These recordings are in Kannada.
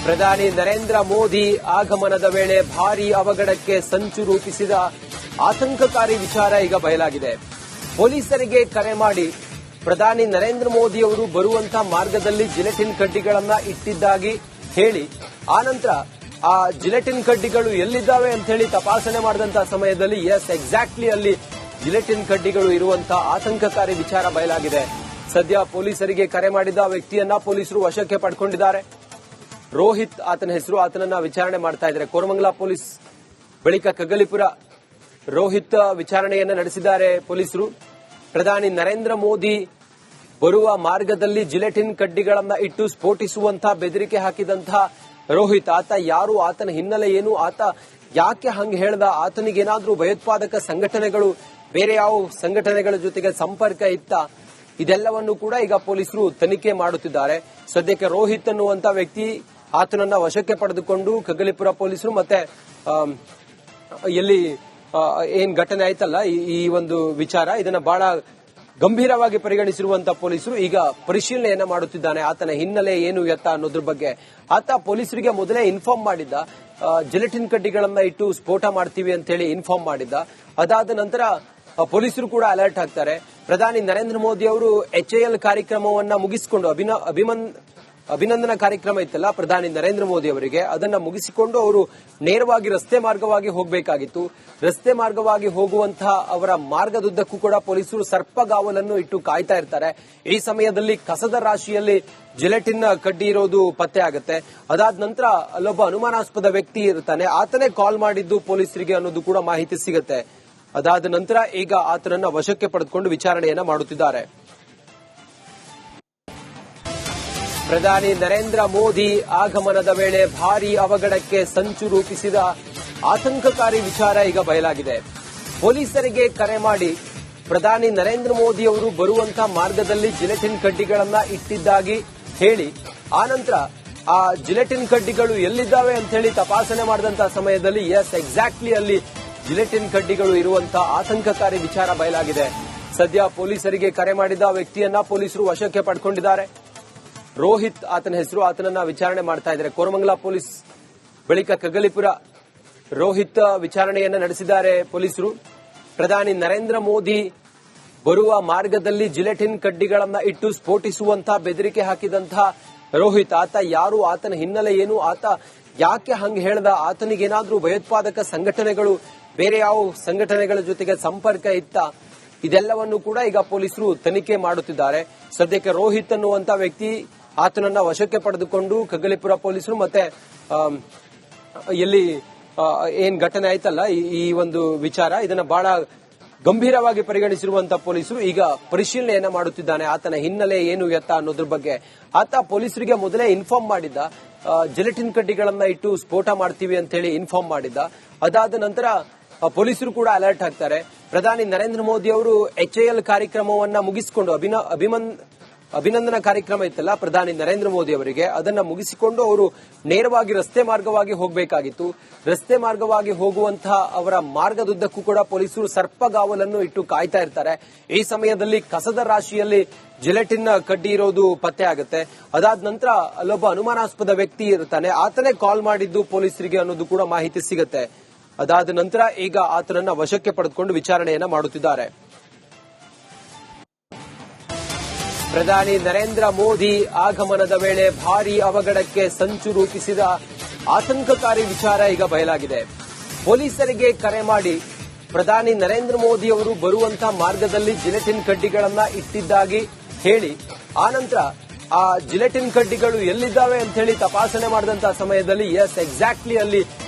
ಪ್ರಧಾನಿ ನರೇಂದ್ರ ಮೋದಿ ಆಗಮನದ ವೇಳೆ ಭಾರೀ ಅವಘಡಕ್ಕೆ ಸಂಚು ರೂಪಿಸಿದ ಆತಂಕಕಾರಿ ವಿಚಾರ ಈಗ ಬಯಲಾಗಿದೆ. ಪೊಲೀಸರಿಗೆ ಕರೆ ಮಾಡಿ ಪ್ರಧಾನಿ ನರೇಂದ್ರ ಮೋದಿ ಅವರು ಬರುವಂತಹ ಮಾರ್ಗದಲ್ಲಿ ಜಿಲೆಟಿನ್ ಕಡ್ಡಿಗಳನ್ನ ಇಟ್ಟಿದ್ದಾಗಿ ಹೇಳಿ ಆನಂತರ ಆ ಜಿಲೆಟಿನ್ ಕಡ್ಡಿಗಳು ಎಲ್ಲಿದ್ದಾವೆ ಅಂತ ಹೇಳಿ ತಪಾಸಣೆ ಮಾಡಿದಂತಹ ಸಮಯದಲ್ಲಿ ಎಕ್ಸಾಕ್ಟ್ಲಿ ಅಲ್ಲಿ ಜಿಲೆಟಿನ್ ಕಡ್ಡಿಗಳು ಇರುವಂತಹ ಆತಂಕಕಾರಿ ವಿಚಾರ ಬಯಲಾಗಿದೆ. ಸದ್ಯ ಪೊಲೀಸರಿಗೆ ಕರೆ ಮಾಡಿದ ವ್ಯಕ್ತಿಯನ್ನ ಪೊಲೀಸರು ವಶಕ್ಕೆ ಪಡ್ಕೊಂಡಿದ್ದಾರೆ. ರೋಹಿತ್ ಆತನ ಹೆಸರು. ಆತನನ್ನ ವಿಚಾರಣೆ ಮಾಡ್ತಾ ಇದ್ದಾರೆ ಕೋರಮಂಗಲ ಪೊಲೀಸ್. ಬಳಿಕ ಕಗ್ಗಲಿಪುರ ರೋಹಿತ್ ವಿಚಾರಣೆಯನ್ನ ನಡೆಸಿದ್ದಾರೆ ಪೊಲೀಸರು. ಪ್ರಧಾನಿ ನರೇಂದ್ರ ಮೋದಿ ಬರುವ ಮಾರ್ಗದಲ್ಲಿ ಜಿಲೆಟಿನ್ ಕಡ್ಡಿಗಳನ್ನ ಇಟ್ಟು ಸ್ಫೋಟಿಸುವಂತಹ ಬೆದರಿಕೆ ಹಾಕಿದಂತಹ ರೋಹಿತ್, ಆತ ಯಾರು, ಆತನ ಹಿನ್ನೆಲೆ ಏನು, ಆತ ಯಾಕೆ ಹಂಗೆ ಹೇಳ್ದ, ಆತನಿಗೇನಾದ್ರೂ ಭಯೋತ್ಪಾದಕ ಸಂಘಟನೆಗಳು ಬೇರೆ ಯಾವ ಸಂಘಟನೆಗಳ ಜೊತೆಗೆ ಸಂಪರ್ಕ ಇತ್ತ, ಇದೆಲ್ಲವನ್ನು ಕೂಡ ಈಗ ಪೊಲೀಸರು ತನಿಖೆ ಮಾಡುತ್ತಿದ್ದಾರೆ. ಸದ್ಯಕ್ಕೆ ರೋಹಿತ್ ಅನ್ನುವಂತ ವ್ಯಕ್ತಿ ಆತನನ್ನ ವಶಕ್ಕೆ ಪಡೆದುಕೊಂಡು ಕಗ್ಗಲಿಪುರ ಪೊಲೀಸರು ಮತ್ತೆ ಎಲ್ಲಿ ಏನ್ ಘಟನೆ ಆಯ್ತಲ್ಲ ಈ ಒಂದು ವಿಚಾರ, ಇದನ್ನ ಬಹಳ ಗಂಭೀರವಾಗಿ ಪರಿಗಣಿಸಿರುವಂತಹ ಪೊಲೀಸರು ಈಗ ಪರಿಶೀಲನೆಯನ್ನ ಮಾಡುತ್ತಿದ್ದಾನೆ. ಆತನ ಹಿನ್ನೆಲೆ ಏನು ಎತ್ತ ಅನ್ನೋದ್ರ ಬಗ್ಗೆ ಆತ ಪೊಲೀಸರಿಗೆ ಮೊದಲೇ ಇನ್ಫಾರ್ಮ್ ಮಾಡಿದ್ದ. ಜಿಲೆಟಿನ್ ಕಡ್ಡಿಗಳನ್ನ ಇಟ್ಟು ಸ್ಫೋಟ ಮಾಡ್ತೀವಿ ಅಂತ ಹೇಳಿ ಇನ್ಫಾರ್ಮ್ ಮಾಡಿದ್ದ. ಅದಾದ ನಂತರ ಪೊಲೀಸರು ಕೂಡ ಅಲರ್ಟ್ ಆಗ್ತಾರೆ. ಪ್ರಧಾನಿ ನರೇಂದ್ರ ಮೋದಿ ಅವರು HAL ಕಾರ್ಯಕ್ರಮವನ್ನ ಮುಗಿಸಿಕೊಂಡು ಅಭಿನಂದನಾ ಕಾರ್ಯಕ್ರಮ ಇತ್ತಲ್ಲ ಪ್ರಧಾನಿ ನರೇಂದ್ರ ಮೋದಿ ಅವರಿಗೆ, ಅದನ್ನ ಮುಗಿಸಿಕೊಂಡು ಅವರು ನೇರವಾಗಿ ರಸ್ತೆ ಮಾರ್ಗವಾಗಿ ಹೋಗಬೇಕಾಗಿತ್ತು. ರಸ್ತೆ ಮಾರ್ಗವಾಗಿ ಹೋಗುವಂತಹ ಅವರ ಮಾರ್ಗದುದ್ದಕ್ಕೂ ಕೂಡ ಪೊಲೀಸರು ಸರ್ಪಗಾವಲನ್ನು ಇಟ್ಟು ಕಾಯ್ತಾ ಇರ್ತಾರೆ. ಈ ಸಮಯದಲ್ಲಿ ಕಸದ ರಾಶಿಯಲ್ಲಿ ಜಿಲೆಟಿನ್ ಕಡ್ಡಿ ಇರೋದು ಪತ್ತೆ ಆಗುತ್ತೆ. ಅದಾದ ನಂತರ ಅಲ್ಲೊಬ್ಬ ಅನುಮಾನಾಸ್ಪದ ವ್ಯಕ್ತಿ ಇರ್ತಾನೆ, ಆತನೇ ಕಾಲ್ ಮಾಡಿದ್ದು ಪೊಲೀಸರಿಗೆ ಅನ್ನೋದು ಕೂಡ ಮಾಹಿತಿ ಸಿಗುತ್ತೆ. ಅದಾದ ನಂತರ ಈಗ ಆತನನ್ನ ವಶಕ್ಕೆ ಪಡೆದುಕೊಂಡು ವಿಚಾರಣೆಯನ್ನ ಮಾಡುತ್ತಿದ್ದಾರೆ. ಪ್ರಧಾನಿ ನರೇಂದ್ರ ಮೋದಿ ಆಗಮನದ ವೇಳೆ ಭಾರೀ ಅವಘಡಕ್ಕೆ ಸಂಚು ರೂಪಿಸಿದ ಆತಂಕಕಾರಿ ವಿಚಾರ ಈಗ ಬಯಲಾಗಿದೆ. ಪೊಲೀಸರಿಗೆ ಕರೆ ಮಾಡಿ ಪ್ರಧಾನಿ ನರೇಂದ್ರ ಮೋದಿ ಅವರು ಬರುವಂತಹ ಮಾರ್ಗದಲ್ಲಿ ಜಿಲೆಟಿನ್ ಕಡ್ಡಿಗಳನ್ನ ಇಟ್ಟಿದ್ದಾಗಿ ಹೇಳಿ ಆನಂತರ ಆ ಜಿಲೆಟಿನ್ ಕಡ್ಡಿಗಳು ಎಲ್ಲಿದ್ದಾವೆ ಅಂತ ಹೇಳಿ ತಪಾಸಣೆ ಮಾಡಿದಂತಹ ಸಮಯದಲ್ಲಿ ಎಕ್ಸಾಕ್ಟ್ಲಿ ಅಲ್ಲಿ ಜಿಲೆಟಿನ್ ಕಡ್ಡಿಗಳು ಇರುವಂತಹ ಆತಂಕಕಾರಿ ವಿಚಾರ ಬಯಲಾಗಿದೆ. ಸದ್ಯ ಪೊಲೀಸರಿಗೆ ಕರೆ ಮಾಡಿದ ವ್ಯಕ್ತಿಯನ್ನ ಪೊಲೀಸರು ವಶಕ್ಕೆ ಪಡ್ಕೊಂಡಿದ್ದಾರೆ. ರೋಹಿತ್ ಆತನ ಹೆಸರು. ಆತನನ್ನ ವಿಚಾರಣೆ ಮಾಡ್ತಾ ಇದ್ದಾರೆ ಕೋರಮಂಗಲ ಪೊಲೀಸ್. ಬಳಿಕ ಕಗ್ಗಲಿಪುರ ರೋಹಿತ್ ವಿಚಾರಣೆಯನ್ನ ನಡೆಸಿದ್ದಾರೆ ಪೊಲೀಸರು. ಪ್ರಧಾನಿ ನರೇಂದ್ರ ಮೋದಿ ಬರುವ ಮಾರ್ಗದಲ್ಲಿ ಜಿಲೆಟಿನ್ ಕಡ್ಡಿಗಳನ್ನ ಇಟ್ಟು ಸ್ಫೋಟಿಸುವಂತಹ ಬೆದರಿಕೆ ಹಾಕಿದಂತಹ ರೋಹಿತ್, ಆತ ಯಾರು, ಆತನ ಹಿನ್ನೆಲೆ ಏನು, ಆತ ಯಾಕೆ ಹಂಗೆ ಹೇಳ್ದ, ಆತನಿಗೇನಾದ್ರೂ ಭಯೋತ್ಪಾದಕ ಸಂಘಟನೆಗಳು ಬೇರೆ ಯಾವ ಸಂಘಟನೆಗಳ ಜೊತೆಗೆ ಸಂಪರ್ಕ ಇತ್ತ, ಇದೆಲ್ಲವನ್ನು ಕೂಡ ಈಗ ಪೊಲೀಸರು ತನಿಖೆ ಮಾಡುತ್ತಿದ್ದಾರೆ. ಸದ್ಯಕ್ಕೆ ರೋಹಿತ್ ಅನ್ನುವಂತ ವ್ಯಕ್ತಿ ಆತನನ್ನ ವಶಕ್ಕೆ ಪಡೆದುಕೊಂಡು ಕಗ್ಗಲಿಪುರ ಪೊಲೀಸರು ಮತ್ತೆ ಎಲ್ಲಿ ಏನ್ ಘಟನೆ ಆಯ್ತಲ್ಲ ಈ ಒಂದು ವಿಚಾರ, ಇದನ್ನ ಬಹಳ ಗಂಭೀರವಾಗಿ ಪರಿಗಣಿಸಿರುವಂತಹ ಪೊಲೀಸರು ಈಗ ಪರಿಶೀಲನೆಯನ್ನ ಮಾಡುತ್ತಿದ್ದಾನೆ. ಆತನ ಹಿನ್ನೆಲೆ ಏನು ಎತ್ತ ಅನ್ನೋದ್ರ ಬಗ್ಗೆ ಆತ ಪೊಲೀಸರಿಗೆ ಮೊದಲೇ ಇನ್ಫಾರ್ಮ್ ಮಾಡಿದ್ದ. ಜಿಲೆಟಿನ್ ಕಡ್ಡಿಗಳನ್ನ ಇಟ್ಟು ಸ್ಫೋಟ ಮಾಡ್ತೀವಿ ಅಂತ ಹೇಳಿ ಇನ್ಫಾರ್ಮ್ ಮಾಡಿದ್ದ. ಅದಾದ ನಂತರ ಪೊಲೀಸರು ಕೂಡ ಅಲರ್ಟ್ ಆಗ್ತಾರೆ. ಪ್ರಧಾನಿ ನರೇಂದ್ರ ಮೋದಿ ಅವರು HAL ಕಾರ್ಯಕ್ರಮವನ್ನ ಮುಗಿಸಿಕೊಂಡು ಅಭಿನಂದನಾ ಕಾರ್ಯಕ್ರಮ ಇತ್ತಲ್ಲ ಪ್ರಧಾನಿ ನರೇಂದ್ರ ಮೋದಿ ಅವರಿಗೆ, ಅದನ್ನ ಮುಗಿಸಿಕೊಂಡು ಅವರು ನೇರವಾಗಿ ರಸ್ತೆ ಮಾರ್ಗವಾಗಿ ಹೋಗಬೇಕಾಗಿತ್ತು. ರಸ್ತೆ ಮಾರ್ಗವಾಗಿ ಹೋಗುವಂತಹ ಅವರ ಮಾರ್ಗದುದ್ದಕ್ಕೂ ಕೂಡ ಪೊಲೀಸರು ಸರ್ಪಗಾವಲನ್ನು ಇಟ್ಟು ಕಾಯ್ತಾ ಇರ್ತಾರೆ. ಈ ಸಮಯದಲ್ಲಿ ಕಸದ ರಾಶಿಯಲ್ಲಿ ಜಿಲೆಟಿನ್ ಕಡ್ಡಿ ಇರೋದು ಪತ್ತೆ ಆಗುತ್ತೆ. ಅದಾದ ನಂತರ ಅಲ್ಲೊಬ್ಬ ಅನುಮಾನಾಸ್ಪದ ವ್ಯಕ್ತಿ ಇರ್ತಾನೆ, ಆತನೇ ಕಾಲ್ ಮಾಡಿದ್ದು ಪೊಲೀಸರಿಗೆ ಅನ್ನೋದು ಕೂಡ ಮಾಹಿತಿ ಸಿಗುತ್ತೆ. ಅದಾದ ನಂತರ ಈಗ ಆತನನ್ನ ವಶಕ್ಕೆ ಪಡೆದುಕೊಂಡು ವಿಚಾರಣೆಯನ್ನ ಮಾಡುತ್ತಿದ್ದಾರೆ. ಪ್ರಧಾನಿ ನರೇಂದ್ರ ಮೋದಿ ಆಗಮನದ ವೇಳೆ ಭಾರೀ ಅವಘಡಕ್ಕೆ ಸಂಚು ರೂಪಿಸಿದ ಆತಂಕಕಾರಿ ವಿಚಾರ ಈಗ ಬಯಲಾಗಿದೆ. ಪೊಲೀಸರಿಗೆ ಕರೆ ಮಾಡಿ ಪ್ರಧಾನಿ ನರೇಂದ್ರ ಮೋದಿ ಅವರು ಬರುವಂತಹ ಮಾರ್ಗದಲ್ಲಿ ಜಿಲೆಟಿನ್ ಕಡ್ಡಿಗಳನ್ನ ಇಟ್ಟಿದ್ದಾಗಿ ಹೇಳಿ ಆನಂತರ ಆ ಜಿಲೆಟಿನ್ ಕಡ್ಡಿಗಳು ಎಲ್ಲಿದ್ದಾವೆ ಅಂತ ಹೇಳಿ ತಪಾಸಣೆ ಮಾಡಿದಂತಹ ಸಮಯದಲ್ಲಿ ಎಕ್ಸಾಕ್ಟ್ಲಿ ಅಲ್ಲಿ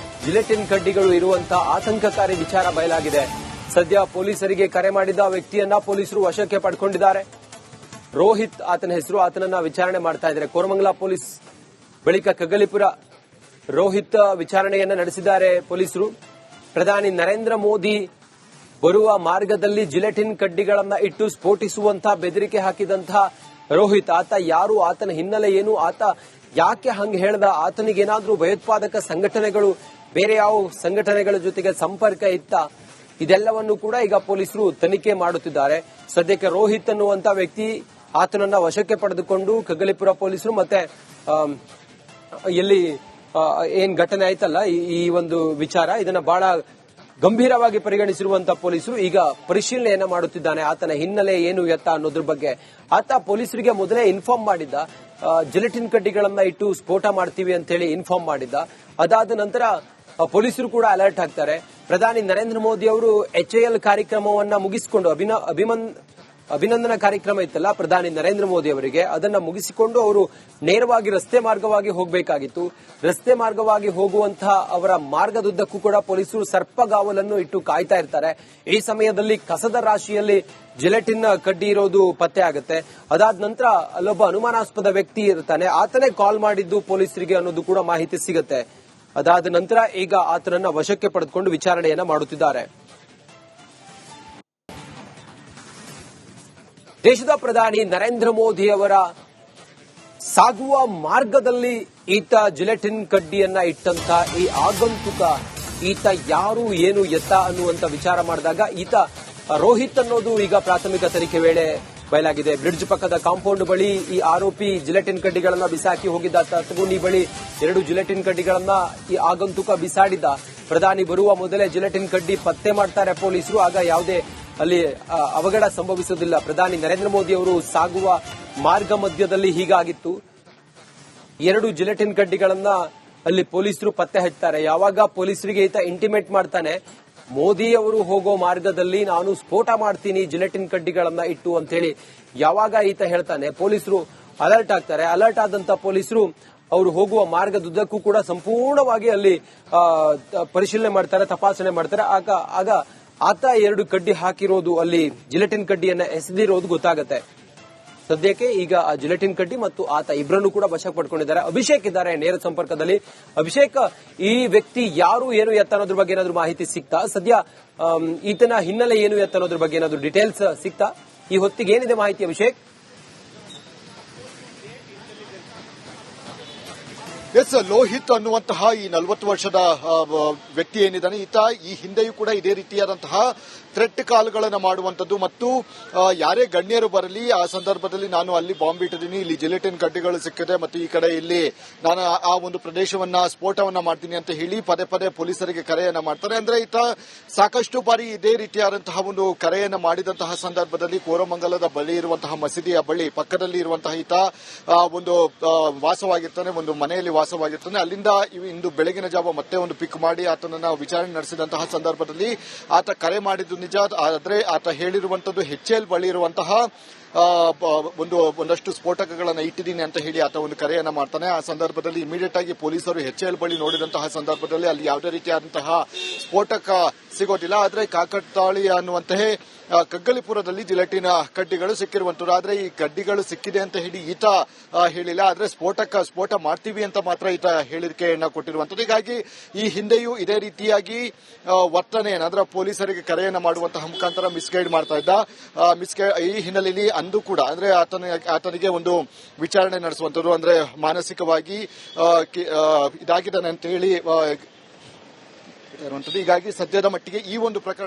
ಜಿಲೆಟಿನ್ ಕಡ್ಡಿಗಳು ಇರುವಂತಹ ಆತಂಕಕಾರಿ ವಿಚಾರ ಬಯಲಾಗಿದೆ. ಸದ್ಯ ಪೊಲೀಸರಿಗೆ ಕರೆ ಮಾಡಿದ ವ್ಯಕ್ತಿಯನ್ನ ಪೊಲೀಸರು ವಶಕ್ಕೆ ಪಡ್ಕೊಂಡಿದ್ದಾರೆ. ರೋಹಿತ್ ಆತನ ಹೆಸರು. ಆತನನ್ನ ವಿಚಾರಣೆ ಮಾಡ್ತಾ ಇದ್ದಾರೆ ಕೋರಮಂಗಲ ಪೊಲೀಸ್. ಬಳಿಕ ಕಗ್ಗಲಿಪುರ ರೋಹಿತ್ ವಿಚಾರಣೆಯನ್ನ ನಡೆಸಿದ್ದಾರೆ ಪೊಲೀಸರು. ಪ್ರಧಾನಿ ನರೇಂದ್ರ ಮೋದಿ ಬರುವ ಮಾರ್ಗದಲ್ಲಿ ಜಿಲೆಟಿನ್ ಕಡ್ಡಿಗಳನ್ನ ಇಟ್ಟು ಸ್ಫೋಟಿಸುವಂತಹ ಬೆದರಿಕೆ ಹಾಕಿದಂತಹ ರೋಹಿತ್, ಆತ ಯಾರು, ಆತನ ಹಿನ್ನೆಲೆ ಏನು, ಆತ ಯಾಕೆ ಹಂಗೆ ಹೇಳ್ದ, ಆತನಿಗೇನಾದ್ರೂ ಭಯೋತ್ಪಾದಕ ಸಂಘಟನೆಗಳು ಬೇರೆ ಯಾವ ಸಂಘಟನೆಗಳ ಜೊತೆಗೆ ಸಂಪರ್ಕ ಇತ್ತ, ಇದೆಲ್ಲವನ್ನು ಕೂಡ ಈಗ ಪೊಲೀಸರು ತನಿಖೆ ಮಾಡುತ್ತಿದ್ದಾರೆ. ಸದ್ಯಕ್ಕೆ ರೋಹಿತ್ ಅನ್ನುವಂತ ವ್ಯಕ್ತಿ ಆತನನ್ನ ವಶಕ್ಕೆ ಪಡೆದುಕೊಂಡು ಕಗ್ಗಲಿಪುರ ಪೊಲೀಸರು ಮತ್ತೆ ಎಲ್ಲಿ ಏನ್ ಘಟನೆ ಆಯ್ತಲ್ಲ ಈ ಒಂದು ವಿಚಾರ, ಇದನ್ನ ಬಹಳ ಗಂಭೀರವಾಗಿ ಪರಿಗಣಿಸಿರುವಂತಹ ಪೊಲೀಸರು ಈಗ ಪರಿಶೀಲನೆಯನ್ನ ಮಾಡುತ್ತಿದ್ದಾನೆ. ಆತನ ಹಿನ್ನೆಲೆ ಏನು ಎತ್ತ ಅನ್ನೋದ್ರ ಬಗ್ಗೆ ಆತ ಪೊಲೀಸರಿಗೆ ಮೊದಲೇ ಇನ್ಫಾರ್ಮ್ ಮಾಡಿದ್ದ. ಜಿಲೆಟಿನ್ ಕಡ್ಡಿಗಳನ್ನ ಇಟ್ಟು ಸ್ಫೋಟ ಮಾಡ್ತೀವಿ ಅಂತ ಹೇಳಿ ಇನ್ಫಾರ್ಮ್ ಮಾಡಿದ್ದ. ಅದಾದ ನಂತರ ಪೊಲೀಸರು ಕೂಡ ಅಲರ್ಟ್ ಆಗ್ತಾರೆ. ಪ್ರಧಾನಿ ನರೇಂದ್ರ ಮೋದಿ ಅವರು HAL ಕಾರ್ಯಕ್ರಮವನ್ನ ಮುಗಿಸಿಕೊಂಡು ಅಭಿನಂದನಾ ಕಾರ್ಯಕ್ರಮ ಇತ್ತಲ್ಲ ಪ್ರಧಾನಿ ನರೇಂದ್ರ ಮೋದಿ ಅವರಿಗೆ, ಅದನ್ನ ಮುಗಿಸಿಕೊಂಡು ಅವರು ನೇರವಾಗಿ ರಸ್ತೆ ಮಾರ್ಗವಾಗಿ ಹೋಗಬೇಕಾಗಿತ್ತು. ರಸ್ತೆ ಮಾರ್ಗವಾಗಿ ಹೋಗುವಂತಹ ಅವರ ಮಾರ್ಗದುದ್ದಕ್ಕೂ ಕೂಡ ಪೊಲೀಸರು ಸರ್ಪಗಾವಲನ್ನು ಇಟ್ಟು ಕಾಯ್ತಾ ಇರ್ತಾರೆ. ಈ ಸಮಯದಲ್ಲಿ ಕಸದ ರಾಶಿಯಲ್ಲಿ ಜಿಲೆಟಿನ್ ಕಡ್ಡಿ ಇರೋದು ಪತ್ತೆ ಆಗುತ್ತೆ. ಅದಾದ ನಂತರ ಅಲ್ಲೊಬ್ಬ ಅನುಮಾನಾಸ್ಪದ ವ್ಯಕ್ತಿ ಇರ್ತಾನೆ, ಆತನೇ ಕಾಲ್ ಮಾಡಿದ್ದು ಪೊಲೀಸರಿಗೆ ಅನ್ನೋದು ಕೂಡ ಮಾಹಿತಿ ಸಿಗುತ್ತೆ. ಅದಾದ ನಂತರ ಈಗ ಆತನನ್ನ ವಶಕ್ಕೆ ಪಡೆದುಕೊಂಡು ವಿಚಾರಣೆಯನ್ನ ಮಾಡುತ್ತಿದ್ದಾರೆ. ದೇಶದ ಪ್ರಧಾನಿ ನರೇಂದ್ರ ಮೋದಿ ಅವರ ಸಾಗುವ ಮಾರ್ಗದಲ್ಲಿ ಈತ ಜಿಲೆಟಿನ್ ಕಡ್ಡಿಯನ್ನ ಇಟ್ಟಂತ ಈ ಆಗಂತುಕ ಈತ ಯಾರು ಏನು ಎತ್ತ ಅನ್ನುವಂತ ವಿಚಾರ ಮಾಡಿದಾಗ ಈತ ರೋಹಿತ್ ಅನ್ನೋದು ಈಗ ಪ್ರಾಥಮಿಕ ತನಿಖೆ ವೇಳೆ ಬಯಲಾಗಿದೆ. ಬ್ರಿಡ್ಜ್ ಪಕ್ಕದ ಕಾಂಪೌಂಡ್ ಬಳಿ ಈ ಆರೋಪಿ ಜಿಲೆಟಿನ್ ಕಡ್ಡಿಗಳನ್ನ ಬಿಸಾಕಿ ಹೋಗಿದ್ದ. ತಗುನಿ ಬಳಿ 2 ಜಿಲೆಟಿನ್ ಕಡ್ಡಿಗಳನ್ನ ಈ ಆಗಂತುಕ ಬಿಸಾಡಿದ್ದ. ಪ್ರಧಾನಿ ಬರುವ ಮೊದಲೇ ಜಿಲೆಟಿನ್ ಕಡ್ಡಿ ಪತ್ತೆ ಮಾಡ್ತಾರೆ ಪೊಲೀಸರು. ಆಗ ಯಾವುದೇ ಅಲ್ಲಿ ಅವಘಡ ಸಂಭವಿಸುವುದಿಲ್ಲ. ಪ್ರಧಾನಿ ನರೇಂದ್ರ ಮೋದಿ ಅವರು ಸಾಗುವ ಮಾರ್ಗ ಮಧ್ಯದಲ್ಲಿ ಹೀಗಾಗಿತ್ತು. 2 ಜಿಲೆಟಿನ್ ಕಡ್ಡಿಗಳನ್ನ ಅಲ್ಲಿ ಪೊಲೀಸರು ಪತ್ತೆ ಹಚ್ತಾರೆ. ಯಾವಾಗ ಪೊಲೀಸರಿಗೆ ಈತ ಇಂಟಿಮೇಟ್ ಮಾಡ್ತಾನೆ, ಮೋದಿ ಅವರು ಹೋಗೋ ಮಾರ್ಗದಲ್ಲಿ ನಾನು ಸ್ಫೋಟ ಮಾಡ್ತೀನಿ ಜಿಲೆಟಿನ್ ಕಡ್ಡಿಗಳನ್ನ ಇಟ್ಟು ಅಂತ ಹೇಳಿ ಯಾವಾಗ ಈತ ಹೇಳ್ತಾನೆ, ಪೊಲೀಸರು ಅಲರ್ಟ್ ಆಗ್ತಾರೆ. ಅಲರ್ಟ್ ಆದಂತ ಪೊಲೀಸರು ಅವರು ಹೋಗುವ ಮಾರ್ಗದುದ್ದಕ್ಕೂ ಕೂಡ ಸಂಪೂರ್ಣವಾಗಿ ಅಲ್ಲಿ ಪರಿಶೀಲನೆ ಮಾಡ್ತಾರೆ, ತಪಾಸಣೆ ಮಾಡ್ತಾರೆ. ಆಗ ಆತ 2 ಕಡ್ಡಿ ಹಾಕಿರೋದು, ಅಲ್ಲಿ ಜಿಲೆಟಿನ್ ಕಡ್ಡಿಯನ್ನ ಎಸೆದಿರೋದು ಗೊತ್ತಾಗುತ್ತೆ. ಸದ್ಯಕ್ಕೆ ಈಗ ಆ ಜಿಲೆಟಿನ್ ಕಡ್ಡಿ ಮತ್ತು ಆತ ಇಬ್ಬರನ್ನು ಕೂಡ ವಶಕ್ಕೆ ಪಡ್ಕೊಂಡಿದ್ದಾರೆ. ಅಭಿಷೇಕ್ ಇದ್ದಾರೆ ನೇರ ಸಂಪರ್ಕದಲ್ಲಿ. ಅಭಿಷೇಕ್, ಈ ವ್ಯಕ್ತಿ ಯಾರು ಏನು ಎತ್ತ ಅನ್ನೋದ್ರ ಬಗ್ಗೆ ಏನಾದ್ರು ಮಾಹಿತಿ ಸಿಕ್ತಾ? ಸದ್ಯ ಈತನ ಹಿನ್ನೆಲೆ ಏನು ಎತ್ತ ಅನ್ನೋದ್ರ ಬಗ್ಗೆ ಏನಾದ್ರು ಡೀಟೇಲ್ಸ್ ಸಿಕ್ತಾ? ಈ ಹೊತ್ತಿಗೆ ಏನಿದೆ ಮಾಹಿತಿ ಅಭಿಷೇಕ್? ಎಸ್, ಲೋಹಿತ್ ಅನ್ನುವಂತಹ ಈ 40 ವರ್ಷದ ವ್ಯಕ್ತಿ ಏನಿದ್ದಾನೆ, ಈತ ಈ ಹಿಂದೆಯೂ ಕೂಡ ಇದೇ ರೀತಿಯಾದಂತಹ ಥ್ರೆಟ್ ಕಾಲ್ಗಳನ್ನು ಮಾಡುವಂತದ್ದು ಮತ್ತು ಯಾರೇ ಗಣ್ಯರು ಬರಲಿ ಆ ಸಂದರ್ಭದಲ್ಲಿ ನಾನು ಅಲ್ಲಿ ಬಾಂಬ್ ಇಟ್ಟಿದ್ದೀನಿ, ಇಲ್ಲಿ ಜಿಲೆಟಿನ್ ಕಡ್ಡಿಗಳು ಸಿಕ್ಕಿದೆ ಮತ್ತು ಈ ಕಡೆ ಇಲ್ಲಿ ನಾನು ಆ ಒಂದು ಪ್ರದೇಶವನ್ನ ಸ್ಫೋಟವನ್ನ ಮಾಡ್ತೀನಿ ಅಂತ ಹೇಳಿ ಪದೇ ಪದೇ ಪೊಲೀಸರಿಗೆ ಕರೆಯನ್ನ ಮಾಡ್ತಾರೆ. ಅಂದ್ರೆ ಈತ ಸಾಕಷ್ಟು ಬಾರಿ ಇದೇ ರೀತಿಯಾದಂತಹ ಒಂದು ಕರೆಯನ್ನ ಮಾಡಿದಂತಹ ಸಂದರ್ಭದಲ್ಲಿ ಕೋರಮಂಗಲದ ಬಳಿ ಇರುವಂತಹ ಮಸೀದಿಯ ಬಳಿ ಪಕ್ಕದಲ್ಲಿ ಇರುವಂತಹ ಈತ ಒಂದು ವಾಸವಾಗಿರ್ತಾನೆ, ಒಂದು ಮನೆಯಲ್ಲಿ ವಾಸವಾಗಿರ್ತಾನೆ. ಅಲ್ಲಿಂದ ಇಂದು ಬೆಳಗಿನ ಜಾವ ಮತ್ತೆ ಒಂದು ಪಿಕ್ ಮಾಡಿ ಆತನನ್ನ ವಿಚಾರಣೆ ನಡೆಸಿದಂತಹ ಸಂದರ್ಭದಲ್ಲಿ ಆತ ಕರೆ ಮಾಡಿದ್ದು ನಿಜ. ಆದ್ರೆ ಆತ ಹೇಳಿರುವಂತದ್ದು HAL ಬಳಿ ಇರುವಂತಹ ಒಂದಷ್ಟು ಸ್ಫೋಟಕಗಳನ್ನು ಇಟ್ಟಿದ್ದೀನಿ ಅಂತ ಹೇಳಿ ಆತ ಒಂದು ಕರೆಯನ್ನ ಮಾಡ್ತಾನೆ. ಆ ಸಂದರ್ಭದಲ್ಲಿ ಇಮಿಡಿಯೇಟ್ ಆಗಿ ಪೊಲೀಸರು HAL ಬಳಿ ನೋಡಿದಂತಹ ಸಂದರ್ಭದಲ್ಲಿ ಅಲ್ಲಿ ಯಾವುದೇ ರೀತಿಯಾದಂತಹ ಸ್ಫೋಟಕ ಸಿಗೋದಿಲ್ಲ. ಆದ್ರೆ ಕಾಕತಾಳಿ ಅನ್ನುವಂತಹ ಕಗ್ಗಲಿಪುರದಲ್ಲಿ ಜಿಲೆಟಿನ್ ಕಡ್ಡಿಗಳು ಸಿಕ್ಕಿರುವಂತದ್ದು. ಆದ್ರೆ ಈ ಕಡ್ಡಿಗಳು ಸಿಕ್ಕಿದೆ ಅಂತ ಹೇಳಿ ಈತ ಹೇಳಿಲ್ಲ. ಆದ್ರೆ ಸ್ಫೋಟ ಮಾಡ್ತೀವಿ ಅಂತ ಮಾತ್ರ ಈತ ಹೇಳಿಕೆಯನ್ನ ಕೊಟ್ಟಿರುವಂತದ್ದು. ಹೀಗಾಗಿ ಈ ಹಿಂದೆಯೂ ಇದೇ ರೀತಿಯಾಗಿ ವರ್ತನೆಯನ್ನು ಅಂದ್ರೆ ಪೊಲೀಸರಿಗೆ ಕರೆಯನ್ನ ಮಾಡುವಂತಹ ಮುಖಾಂತರ ಮಿಸ್ಗೈಡ್ ಮಾಡ್ತಾ ಇದ್ದ. ಈ ಹಿನ್ನೆಲೆಯಲ್ಲಿ ಅಂದು ಕೂಡ ಅಂದ್ರೆ ಆತನಿಗೆ ಒಂದು ವಿಚಾರಣೆ ನಡೆಸುವಂತದ್ದು, ಅಂದ್ರೆ ಮಾನಸಿಕವಾಗಿ ಇದಾಗಿದ್ದಾನೆ ಅಂತ ಹೇಳಿ ಇರುವಂತದ್ದು. ಹೀಗಾಗಿ ಸದ್ಯದ ಮಟ್ಟಿಗೆ ಈ ಒಂದು ಪ್ರಕರಣ